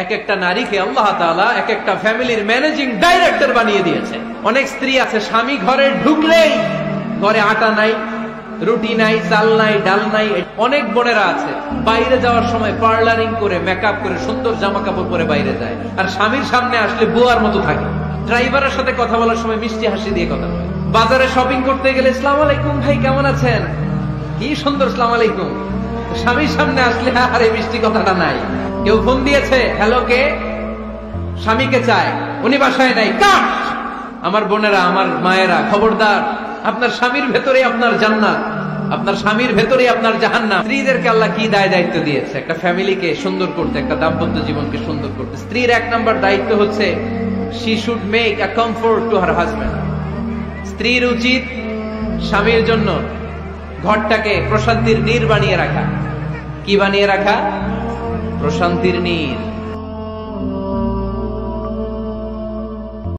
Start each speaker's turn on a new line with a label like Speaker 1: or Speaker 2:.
Speaker 1: এক একটা নারীকে আল্লাহ তাআলা এক একটা ফ্যামিলির ম্যানেজিং ডাইরেক্টর বানিয়ে দিয়েছে। অনেক স্ত্রী আছে স্বামী ঘরে ঢুকলেই ঘরে আটা নাই, রুটি নাই, চাল নাই, ডাল নাই। অনেক বোনেরা আছে বাইরে যাওয়ার সময় পার্লারিং করে মেকআপ করে সুন্দর জামা কাপড় পরে বাইরে যায়, আর স্বামীর সামনে আসলে বুয়ার মতো থাকে। ড্রাইভারের সাথে কথা বলার সময় মিষ্টি হাসি দিয়ে কথা বলে। বাজারে শপিং করতে গেলে আসসালামু আলাইকুম ভাই কেমন আছেন, কি সুন্দর আসসালামু আলাইকুম। স্বামীর সামনে আসলে আর এই মিষ্টি কথাটা নাই। কেউ ফোন দিয়েছে, হ্যালো কে, স্বামীকে চায়, উনি বাসায় নাই, কাট। আমার বোনেরা, আমার মায়েরা, খবরদার, আপনার স্বামীর ভেতরে আপনার জান্নাত, আপনার স্বামীর ভেতরে আপনার জাহান্নাম। স্ত্রীদেরকে আল্লাহ কি দায়িত্ব দিয়েছে? একটা ফ্যামিলিকে সুন্দর করতে, একটা দাম্পত্য জীবনকে সুন্দর করতে। স্ত্রীর 1 নম্বর দায়িত্ব হচ্ছে she should make a comfort to her husband. স্ত্রীর উচিত স্বামীর জন্য ঘরটাকে প্রশান্তির নীড় বানিয়ে রাখা। কি বানিয়ে রাখা? প্রশান্তির নীড়।